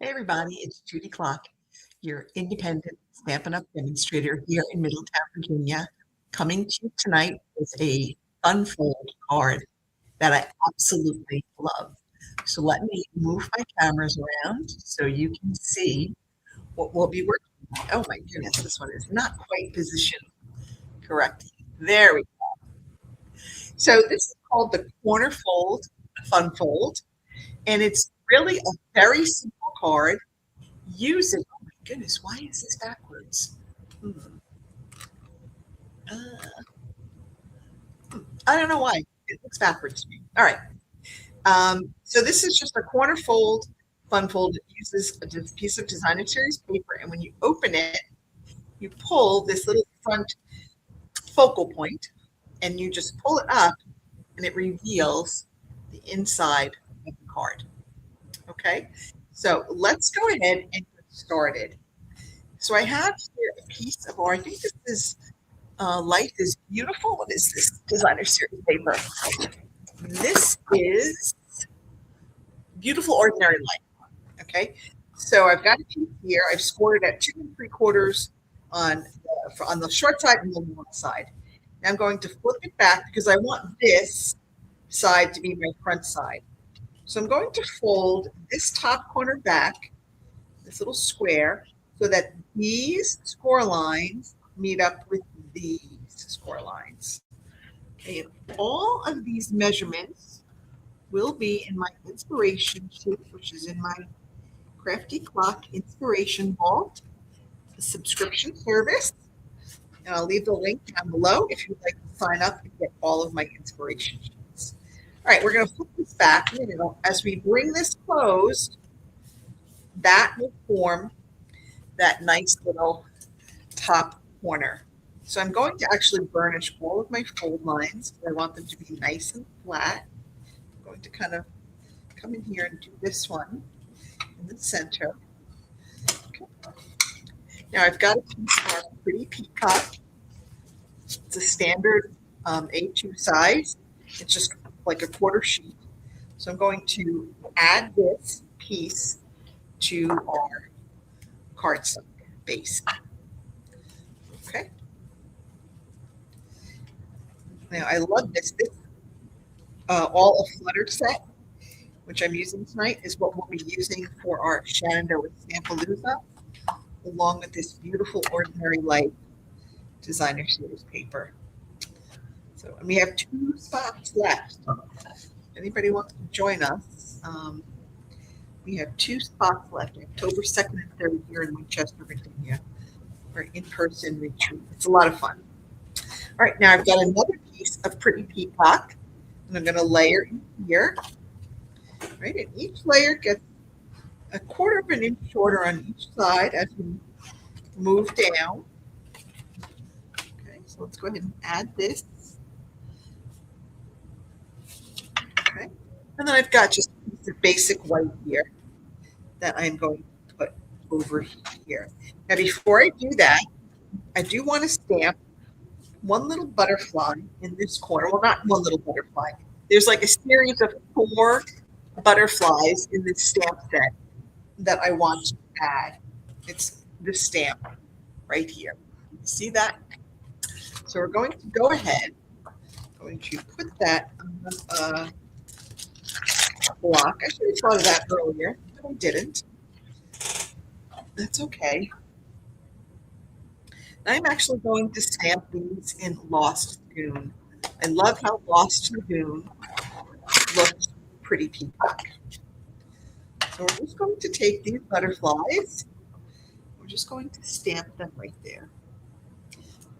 Hey everybody, it's Judy Clock, your independent Stampin' Up! Demonstrator here in Middletown, Virginia. Coming to you tonight with a unfold card that I absolutely love. So let me move my cameras around so you can see what we'll be working on. Oh my goodness, this one is not quite positioned correctly. There we go. So this is called the Corner Fold Fun Fold, and it's really a very simple card. Use it. Oh my goodness, why is this backwards? Hmm. Uh, I don't know why. It looks backwards to me. All right. So this is just a corner fold, fun fold. It uses a piece of designer series paper, and when you open it, you pull this little front focal point, and you just pull it up, and it reveals the inside of the card. Okay. So let's go ahead and get started. So I have here a piece of art. I think this is Life is Beautiful. What is this? Designer series paper. This is Beautiful Ordinary Life. Okay. So I've got a piece here. I've scored it at 2 3/4 on the short side and the long side. Now I'm going to flip it back because I want this side to be my front side. So I'm going to fold this top corner back, this little square, so that these score lines meet up with these score lines. Okay, and all of these measurements will be in my inspiration sheet, which is in my Crafty Clock Inspiration Vault, the subscription service. And I'll leave the link down below if you'd like to sign up and get all of my inspiration sheets. All right, we're going to flip this back. As we bring this closed, that will form that nice little top corner. So I'm going to actually burnish all of my fold lines. I want them to be nice and flat. I'm going to kind of come in here and do this one in the center. Okay. Now I've got a piece of Pretty Peacock. It's a standard A2 size. It's just like a quarter sheet. So I'm going to add this piece to our cardstock base. Okay. Now I love this. This all a Flutter set, which I'm using tonight, is what we'll be using for our Shenandoah with Stampalooza, along with this beautiful Ordinary Life designer series paper. So, and we have 2 spots left. If anybody wants to join us, we have 2 spots left, October 2nd and 3rd here in Winchester, Virginia, for in-person retreat. It's a lot of fun. All right, now I've got another piece of Pretty Peacock, and I'm going to layer in here. Right, and each layer gets a 1/4 of an inch shorter on each side as we move down. Okay, so let's go ahead and add this. Okay, and then I've got just a piece of basic white here that I'm going to put over here. Now, before I do that, I do want to stamp one little butterfly in this corner. Well, not one little butterfly. There's like a series of 4 butterflies in this stamp set that I want to add. It's this stamp right here. See that? So we're going to go ahead. I'm going to put that on a block. I should have thought of that earlier, but I didn't. That's okay. I'm actually going to stamp these in Lost Lagoon. I love how Lost Lagoon looks Pretty Peacock. So we're just going to take these butterflies. We're just going to stamp them right there.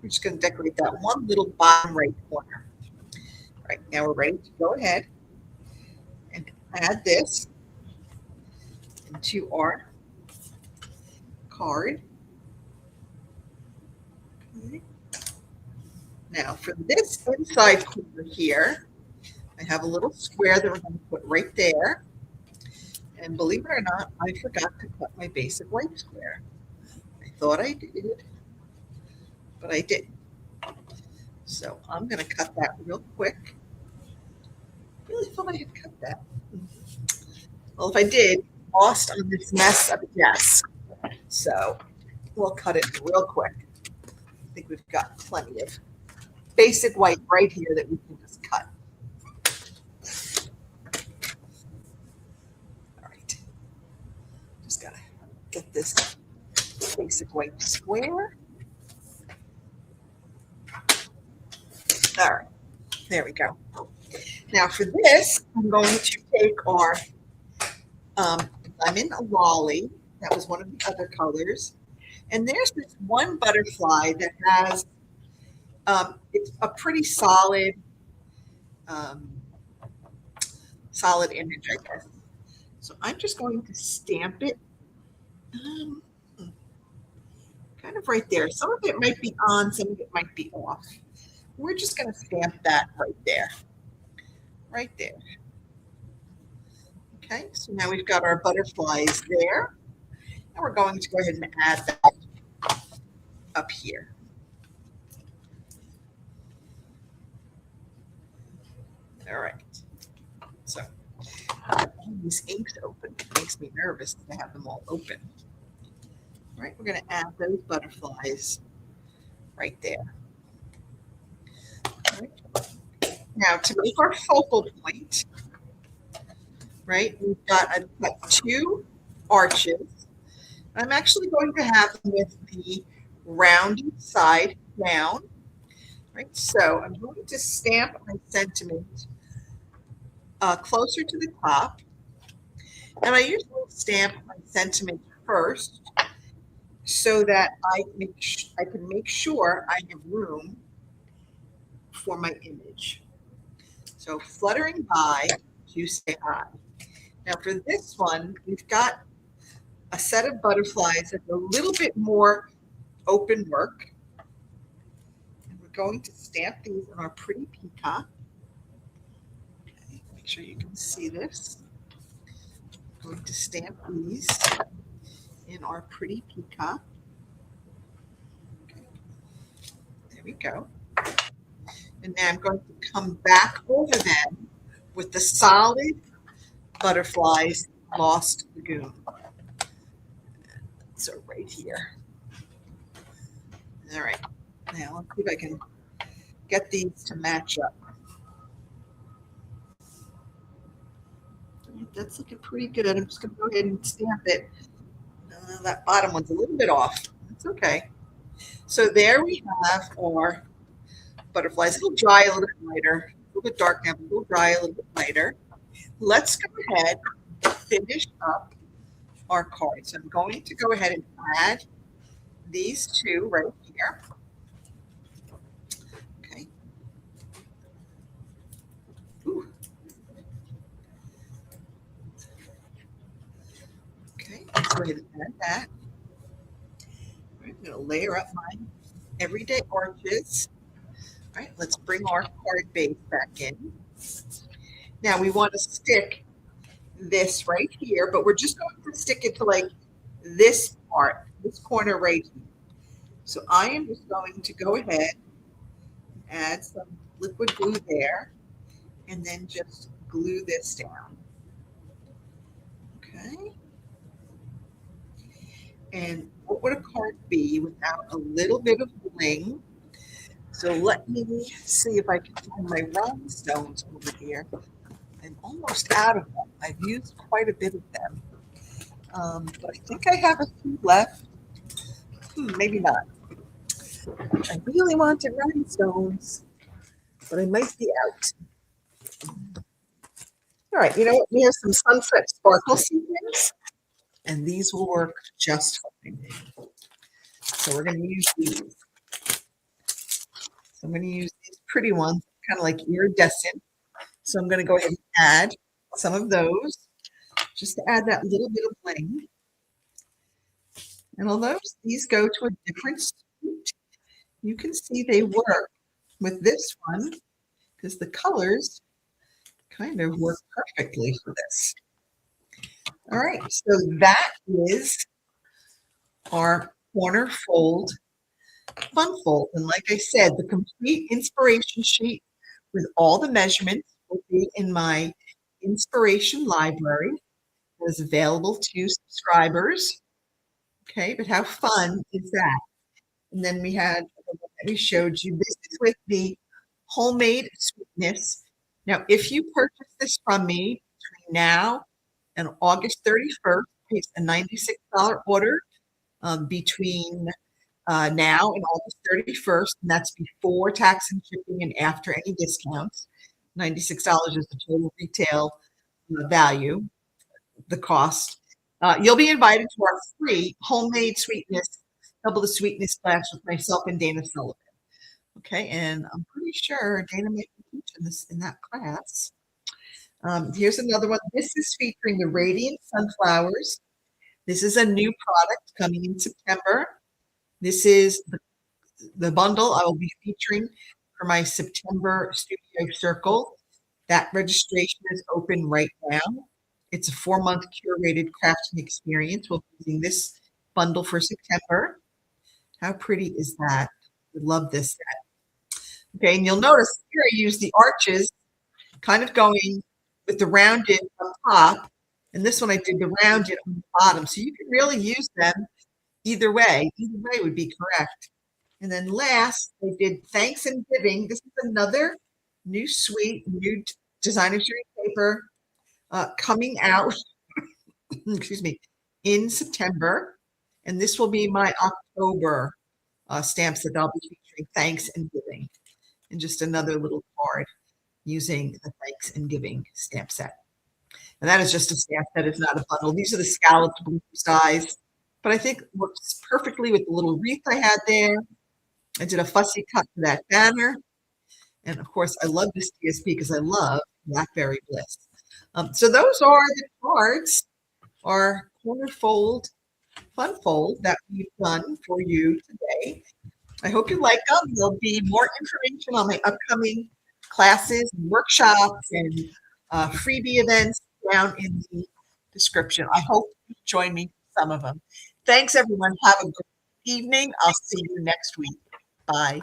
We're just going to decorate that one little bottom right corner. All right, now we're ready to go ahead and add this into our card. Okay. Now for this inside corner here, I have a little square that we're going to put right there. And believe it or not, I forgot to cut my basic white square. I thought I did, but I didn't. So I'm going to cut that real quick. I really thought I had cut that. Well, if I did, lost on this mess of a desk. So we'll cut it real quick. I think we've got plenty of basic white right here that we can just cut. All right. Just gotta get this basic white square. All right, there we go. Now for this, I'm going to take our lemon lolly. That was one of the other colors. And there's this one butterfly that has, it's a pretty solid, solid image, I guess. So I'm just going to stamp it kind of right there. Some of it might be on, some of it might be off. We're just going to stamp that right there. Right there. Okay, so now we've got our butterflies there. And we're going to go ahead and add that up here. All right. So these inks open. It makes me nervous to have them all open. All right, we're going to add those butterflies right there. All right. Now to make our focal point, right, we've got two arches. I'm actually going to have them with the rounded side down. Right, so I'm going to stamp my sentiment closer to the top. And I usually stamp my sentiment first so that I can make sure I have room for my image. So fluttering by to say hi. Now for this one, we've got a set of butterflies that's a little bit more open work. And we're going to stamp these in our Pretty Peacock. Okay, make sure you can see this. I'm going to stamp these in our Pretty Peacock. Okay. There we go. And now I'm going to come back over them with the solid butterflies Lost Lagoon. So right here. All right. Now let's see if I can get these to match up. That's looking pretty good. I'm just going to go ahead and stamp it. That bottom one's a little bit off. That's okay. So there we have our butterflies. It'll dry a little bit lighter. A little bit dark now, but it'll dry a little bit lighter. Let's go ahead and finish up our card. So I'm going to go ahead and add these two right here. Okay. Ooh. Okay, let's go ahead and add that. I'm going to layer up my everyday arches. All right, let's bring our card base back in. Now we want to stick this right here, but we're just going to stick it to like this part, this corner right here. So I am just going to go ahead and add some liquid glue there and then just glue this down. Okay. And what would a card be without a little bit of bling? So let me see if I can find my rhinestones over here. I'm almost out of them. I've used quite a bit of them. But I think I have a few left. Maybe not. I really wanted rhinestones, but I might be out. All right, you know what? We have some Sunset Sparkle sequins, and these will work just fine. So we're going to use these. So I'm going to use these pretty ones, kind of like iridescent. So I'm going to go ahead and add some of those, just to add that little bit of bling. And although these go to a different suit, you can see they work with this one because the colors kind of work perfectly for this. All right, so that is our corner fold fun fold. And like I said, the complete inspiration sheet with all the measurements will be in my inspiration library. was available to subscribers. Okay, but how fun is that? And then we had the one that we showed you. This is with the homemade sweetness. Now, if you purchase this from me between now and August 31st, it's a $96 order between now and August 31st, and that's before tax and shipping and after any discounts. $96 is the total retail value, the cost. You'll be invited to our free homemade sweetness, double the sweetness class with myself and Dana Sullivan. Okay, and I'm pretty sure Dana may be teaching this in that class. Here's another one. This is featuring the Radiant Sunflowers. This is a new product coming in September. This is the bundle I will be featuring for my September Studio Circle. That registration is open right now. It's a 4-month curated crafting experience. We'll be using this bundle for September. How pretty is that? I love this set. Okay, and you'll notice here I use the arches kind of going with the rounded on top. And this one I did the rounded on the bottom. So you can really use them either way. Either way would be correct. And then last, I did Thanks and Giving. This is another new sweet, new designer series paper coming out, excuse me, in September. And this will be my October stamps that I'll be featuring Thanks and Giving. And just another little card using the Thanks and Giving stamp set. And that is just a stamp set. It's not a bundle. These are the scalloped blue size. But I think it works perfectly with the little wreath I had there. I did a fussy cut for that banner. And of course, I love this DSP because I love Blackberry Bliss. So those are the cards, our corner fold, fun fold that we've done for you today. I hope you like them. There'll be more information on my upcoming classes, and workshops, and freebie events down in the description. I hope you join me for some of them. Thanks, everyone. Have a great evening. I'll see you next week. Bye.